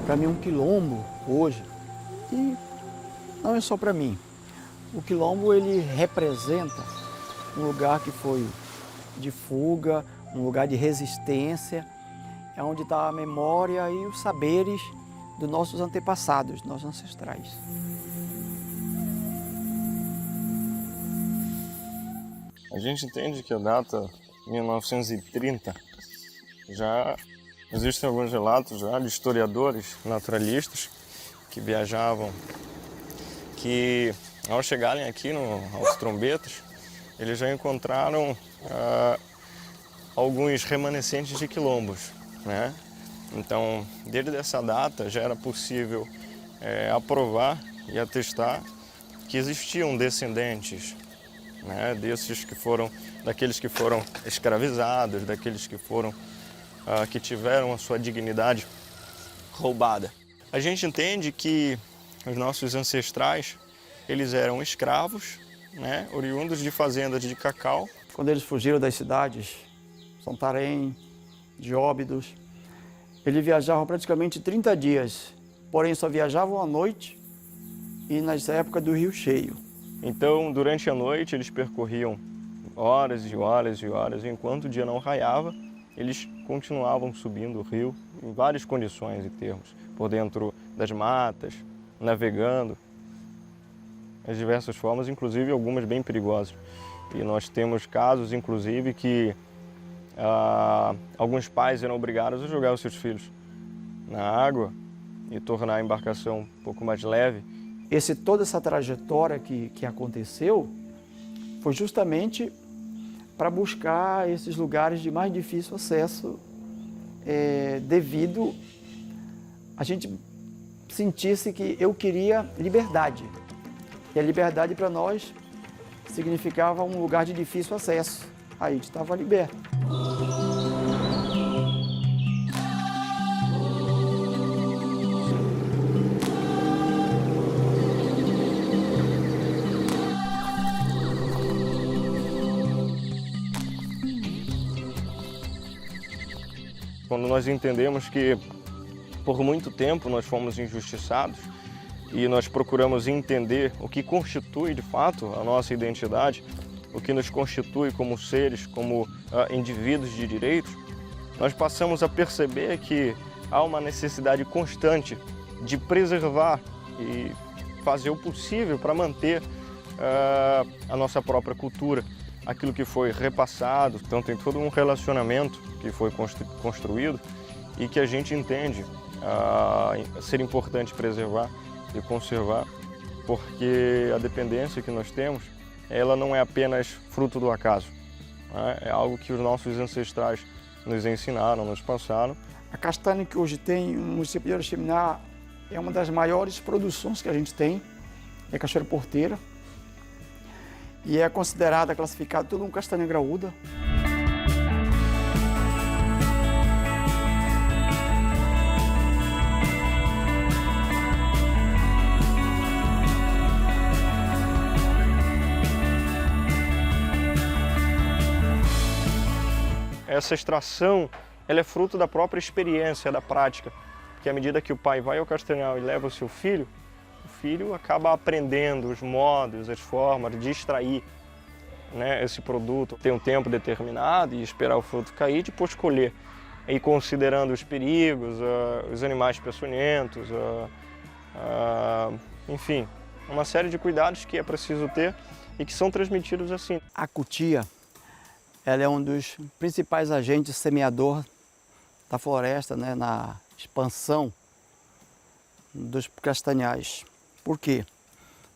Para mim, um quilombo hoje, e não é só para mim, o quilombo ele representa um lugar que foi de fuga, um lugar de resistência, é onde está a memória e os saberes dos nossos antepassados, nossos ancestrais. A gente entende que a data 1930 já existem alguns relatos já de historiadores naturalistas que viajavam, que ao chegarem aqui aos Trombetas, eles já encontraram alguns remanescentes de quilombos, né? Então, desde essa data já era possível aprovar e atestar que existiam descendentes, né, daqueles que foram escravizados, daqueles que que tiveram a sua dignidade roubada. A gente entende que os nossos ancestrais, eles eram escravos, né, oriundos de fazendas de cacau. Quando eles fugiram das cidades, Santarém, de Óbidos, eles viajavam praticamente 30 dias, porém só viajavam à noite e nas épocas do rio cheio. Então, durante a noite, eles percorriam horas e horas e horas, e enquanto o dia não raiava, eles continuavam subindo o rio em várias condições e termos, por dentro das matas, navegando, as diversas formas, inclusive algumas bem perigosas. E nós temos casos, inclusive, que alguns pais eram obrigados a jogar os seus filhos na água e tornar a embarcação um pouco mais leve. Toda essa trajetória que aconteceu foi justamente para buscar esses lugares de mais difícil acesso, devido a gente sentisse que eu queria liberdade. E a liberdade para nós significava um lugar de difícil acesso. Aí a gente estava liberto. Quando nós entendemos que por muito tempo nós fomos injustiçados e nós procuramos entender o que constitui de fato a nossa identidade, o que nos constitui como seres, como indivíduos de direitos, nós passamos a perceber que há uma necessidade constante de preservar e fazer o possível para manter a nossa própria cultura, aquilo que foi repassado. Então tem todo um relacionamento que foi construído e que a gente entende ser importante preservar e conservar, porque a dependência que nós temos, ela não é apenas fruto do acaso, né? É algo que os nossos ancestrais nos ensinaram, nos passaram. A castanha que hoje tem no município de Araximiná é uma das maiores produções que a gente tem, é a cachoeira porteira, e é considerada, classificada, tudo um castanha graúda. Essa extração, ela é fruto da própria experiência, da prática, porque à medida que o pai vai ao castanhal e leva o seu filho, o filho acaba aprendendo os modos, as formas de extrair, né, esse produto. Tem um tempo determinado e esperar o fruto cair, depois colher. E considerando os perigos, os animais peçonhentos, enfim, uma série de cuidados que é preciso ter e que são transmitidos assim. A cutia, ela é um dos principais agentes semeador da floresta, né, na expansão dos castanhais. Por quê?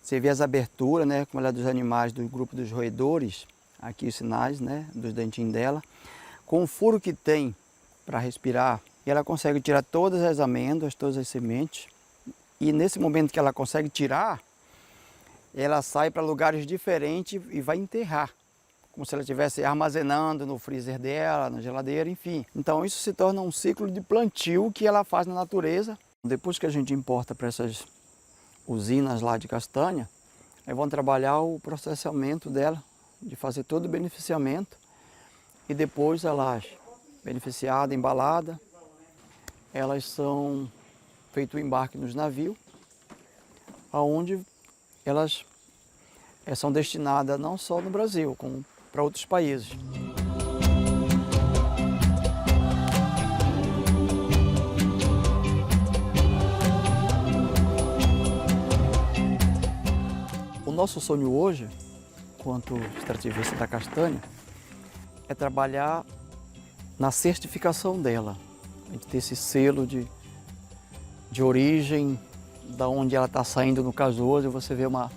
Você vê as aberturas, né, como ela é dos animais do grupo dos roedores, aqui os sinais, né, dos dentinhos dela, com o furo que tem para respirar, e ela consegue tirar todas as amêndoas, todas as sementes, e nesse momento que ela consegue tirar, ela sai para lugares diferentes e vai enterrar, como se ela estivesse armazenando no freezer dela, na geladeira, enfim. Então isso se torna um ciclo de plantio que ela faz na natureza. Depois que a gente importa para essas usinas lá de castanha, aí vão trabalhar o processamento dela, de fazer todo o beneficiamento, e depois elas, beneficiadas, embaladas, elas são feito o embarque nos navios, aonde elas são destinadas não só no Brasil, como para outros países. O nosso sonho hoje, quanto extrativista da castanha, é trabalhar na certificação dela. A gente ter esse selo de origem, da onde ela está saindo. No caso hoje, você vê uma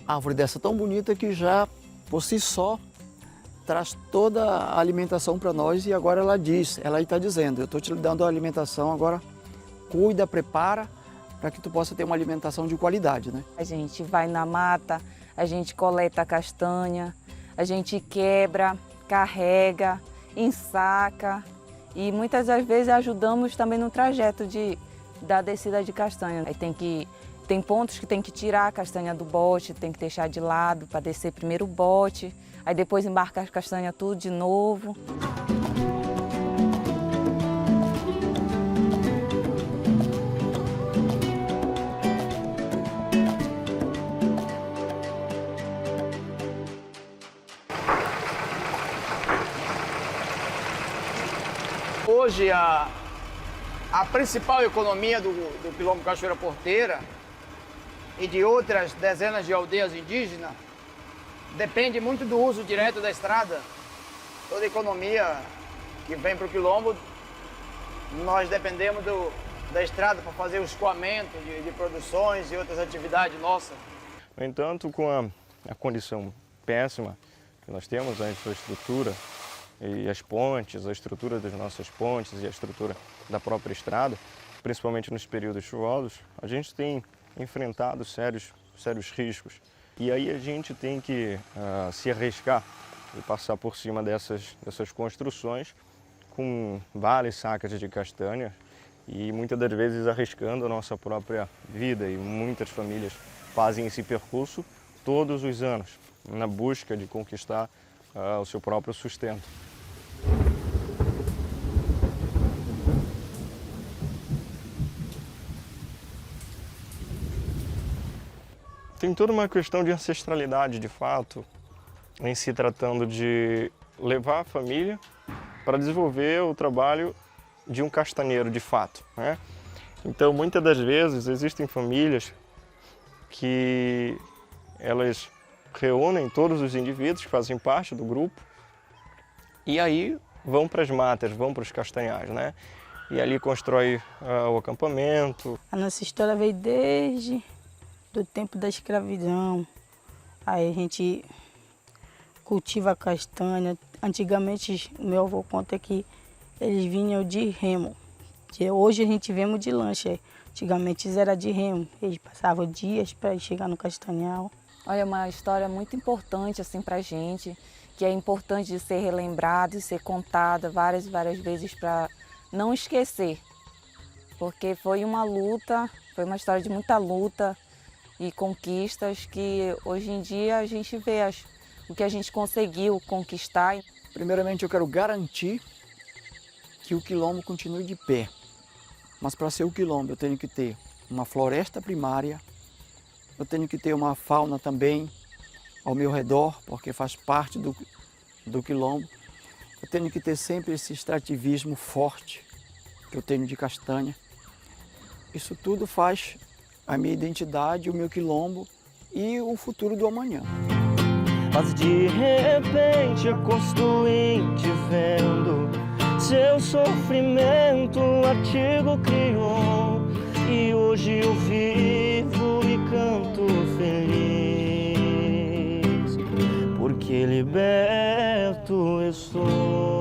árvore dessa tão bonita que já, por si só, traz toda a alimentação para nós, e agora ela está dizendo, eu estou te dando a alimentação, agora cuida, prepara, para que tu possa ter uma alimentação de qualidade, né? A gente vai na mata, a gente coleta a castanha, a gente quebra, carrega, ensaca, e muitas das vezes ajudamos também no trajeto da descida de castanha. Aí tem pontos que tem que tirar a castanha do bote, tem que deixar de lado para descer primeiro o bote, aí depois embarcar as castanhas tudo de novo. Hoje a principal economia do Quilombo Cachoeira Porteira e de outras dezenas de aldeias indígenas depende muito do uso direto da estrada. Toda a economia que vem para o Quilombo, nós dependemos da estrada para fazer o escoamento de produções e outras atividades nossas. No entanto, com a condição péssima que nós temos, a infraestrutura e as pontes, a estrutura das nossas pontes e a estrutura da própria estrada, principalmente nos períodos chuvosos, a gente tem enfrentado sérios riscos. E aí a gente tem que se arriscar e passar por cima dessas construções com várias sacas de castanha e muitas das vezes arriscando a nossa própria vida. E muitas famílias fazem esse percurso todos os anos na busca de conquistar o seu próprio sustento. Tem toda uma questão de ancestralidade, de fato, em se tratando de levar a família para desenvolver o trabalho de um castanheiro, de fato, né? Então, muitas das vezes, existem famílias que elas reúnem todos os indivíduos que fazem parte do grupo e aí vão para as matas, vão para os castanhais, né? E ali constrói o acampamento. A nossa história veio desde do tempo da escravidão. Aí a gente cultiva a castanha. Antigamente, o meu avô conta que eles vinham de remo. Hoje a gente vemos de lancha. Antigamente era de remo. Eles passavam dias para chegar no castanhal. Olha, uma história muito importante assim para a gente, que é importante de ser relembrada e ser contada várias vezes para não esquecer. Porque foi uma luta, foi uma história de muita luta e conquistas que hoje em dia a gente vê o que a gente conseguiu conquistar. Primeiramente eu quero garantir que o quilombo continue de pé. Mas para ser o quilombo eu tenho que ter uma floresta primária, eu tenho que ter uma fauna também ao meu redor, porque faz parte do quilombo. Eu tenho que ter sempre esse extrativismo forte que eu tenho de castanha. Isso tudo faz a minha identidade, o meu quilombo, e o futuro do amanhã. Mas de repente a Constituinte, vendo seu sofrimento, um artigo criou. E hoje eu vivo e canto feliz, porque liberto eu sou.